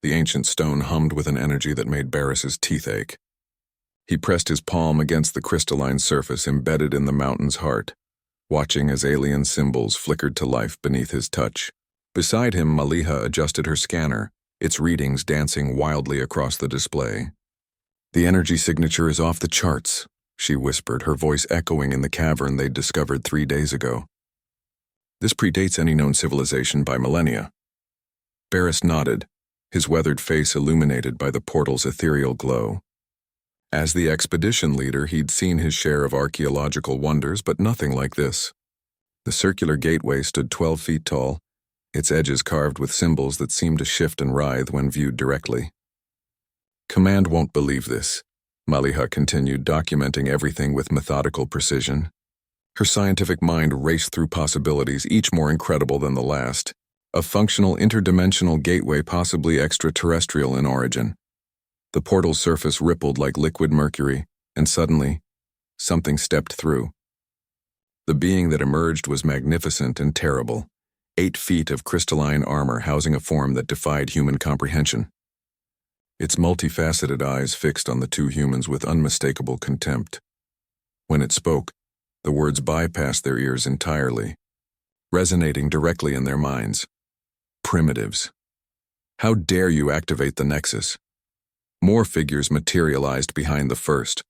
The ancient stone hummed with an energy that made Barris's teeth ache. He pressed his palm against the crystalline surface embedded in the mountain's heart, watching as alien symbols flickered to life beneath his touch. Beside him, Maliha adjusted her scanner, its readings dancing wildly across the display. "The energy signature is off the charts," she whispered, her voice echoing in the cavern they'd discovered 3 days ago. "This predates any known civilization by millennia." Barris nodded, his weathered face illuminated by the portal's ethereal glow. As the expedition leader, he'd seen his share of archaeological wonders, but nothing like this. The circular gateway stood 12 feet tall, its edges carved with symbols that seemed to shift and writhe when viewed directly. "Command won't believe this," Maliha continued, documenting everything with methodical precision. Her scientific mind raced through possibilities, each more incredible than the last. A functional interdimensional gateway, possibly extraterrestrial in origin. The portal's surface rippled like liquid mercury, and suddenly, something stepped through. The being that emerged was magnificent and terrible, 8 feet of crystalline armor housing a form that defied human comprehension. Its multifaceted eyes fixed on the two humans with unmistakable contempt. When it spoke, the words bypassed their ears entirely, resonating directly in their minds. "Primitives. How dare you activate the Nexus?" More figures materialized behind the first,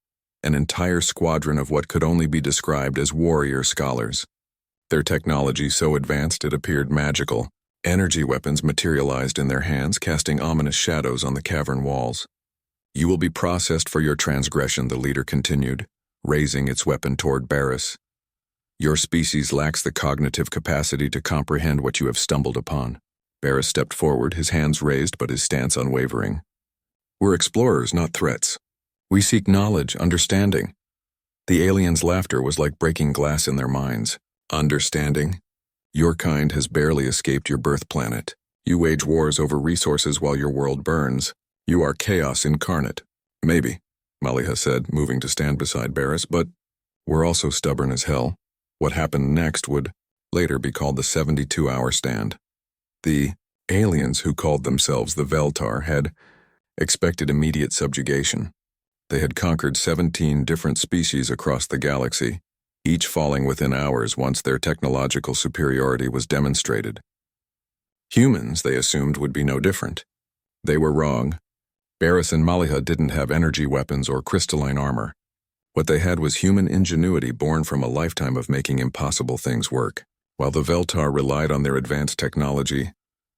an entire squadron of what could only be described as warrior scholars. Their technology so advanced it appeared magical. Energy weapons materialized in their hands, casting ominous shadows on the cavern walls. "You will be processed for your transgression," the leader continued, raising its weapon toward Barris. "Your species lacks the cognitive capacity to comprehend what you have stumbled upon." Barris stepped forward, his hands raised but his stance unwavering. "We're explorers, not threats. We seek knowledge, understanding." The aliens' laughter was like breaking glass in their minds. "Understanding? Your kind has barely escaped your birth planet. You wage wars over resources while your world burns. You are chaos incarnate." "Maybe," Maliha said, moving to stand beside Barris, "but we're also stubborn as hell." What happened next would later be called the 72-hour stand. The aliens, who called themselves the Veltar, had expected immediate subjugation. They had conquered 17 different species across the galaxy, each falling within hours once their technological superiority was demonstrated. Humans, they assumed, would be no different. They were wrong. Barris and Maliha didn't have energy weapons or crystalline armor. What they had was human ingenuity born from a lifetime of making impossible things work. While the Veltar relied on their advanced technology,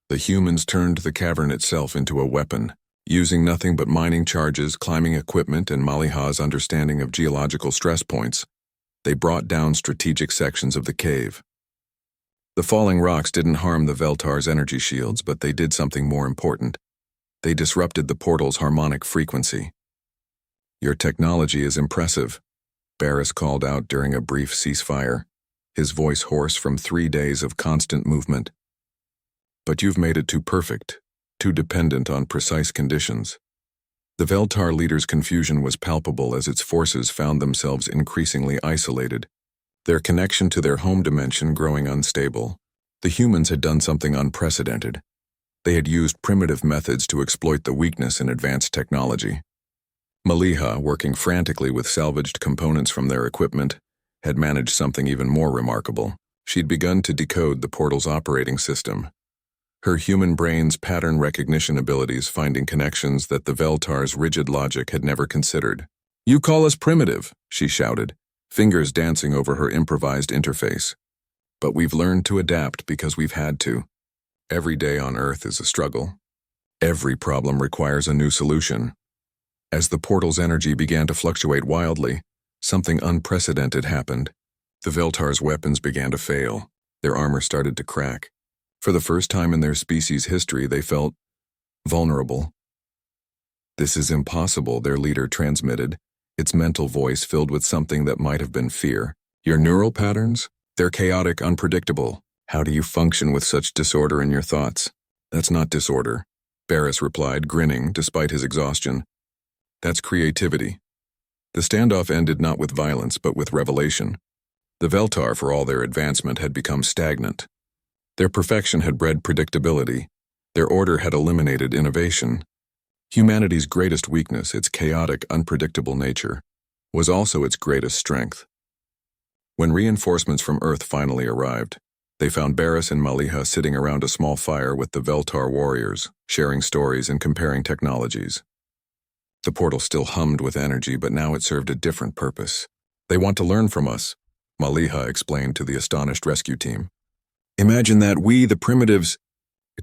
the humans turned the cavern itself into a weapon, using nothing but mining charges, climbing equipment, and Maliha's understanding of geological stress points. They brought down strategic sections of the cave. The falling rocks didn't harm the Veltar's energy shields, but they did something more important. They disrupted the portal's harmonic frequency. "Your technology is impressive," Barris called out during a brief ceasefire, his voice hoarse from 3 days of constant movement. "But you've made it too perfect, too dependent on precise conditions." The Veltar leader's confusion was palpable as its forces found themselves increasingly isolated, their connection to their home dimension growing unstable. The humans had done something unprecedented. They had used primitive methods to exploit the weakness in advanced technology. Maliha, working frantically with salvaged components from their equipment, had managed something even more remarkable. She'd begun to decode the portal's operating system, her human brain's pattern recognition abilities finding connections that the Veltar's rigid logic had never considered. "You call us primitive," she shouted, fingers dancing over her improvised interface. "But we've learned to adapt because we've had to. Every day on Earth is a struggle. Every problem requires a new solution." As the portal's energy began to fluctuate wildly, something unprecedented happened. The Veltar's weapons began to fail. Their armor started to crack. For the first time in their species' history, they felt vulnerable. "This is impossible," their leader transmitted, its mental voice filled with something that might have been fear. "Your neural patterns? They're chaotic, unpredictable. How do you function with such disorder in your thoughts?" "That's not disorder," Barris replied, grinning despite his exhaustion. "That's creativity." The standoff ended not with violence, but with revelation. The Veltar, for all their advancement, had become stagnant. Their perfection had bred predictability. Their order had eliminated innovation. Humanity's greatest weakness, its chaotic, unpredictable nature, was also its greatest strength. When reinforcements from Earth finally arrived, they found Barris and Maliha sitting around a small fire with the Veltar warriors, sharing stories and comparing technologies. The portal still hummed with energy, but now it served a different purpose. "They want to learn from us," Maliha explained to the astonished rescue team. "Imagine that we, the primitives,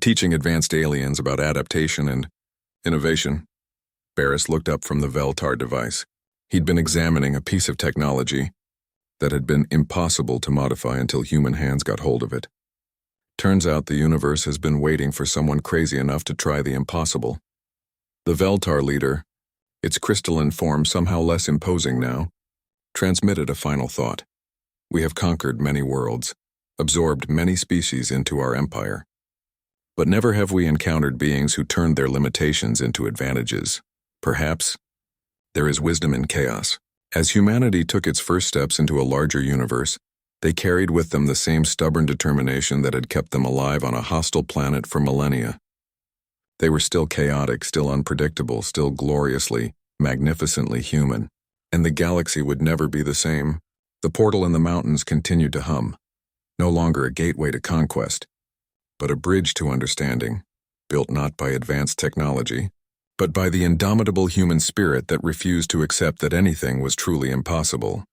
teaching advanced aliens about adaptation and innovation." Barris looked up from the Veltar device. He'd been examining a piece of technology that had been impossible to modify until human hands got hold of it. Turns out the universe has been waiting for someone crazy enough to try the impossible. The Veltar leader, its crystalline form somehow less imposing now, transmitted a final thought. "We have conquered many worlds, absorbed many species into our empire. But never have we encountered beings who turned their limitations into advantages. Perhaps there is wisdom in chaos." As humanity took its first steps into a larger universe, they carried with them the same stubborn determination that had kept them alive on a hostile planet for millennia. They were still chaotic, still unpredictable, still gloriously, magnificently human. And the galaxy would never be the same. The portal in the mountains continued to hum, no longer a gateway to conquest, but a bridge to understanding, built not by advanced technology, but by the indomitable human spirit that refused to accept that anything was truly impossible.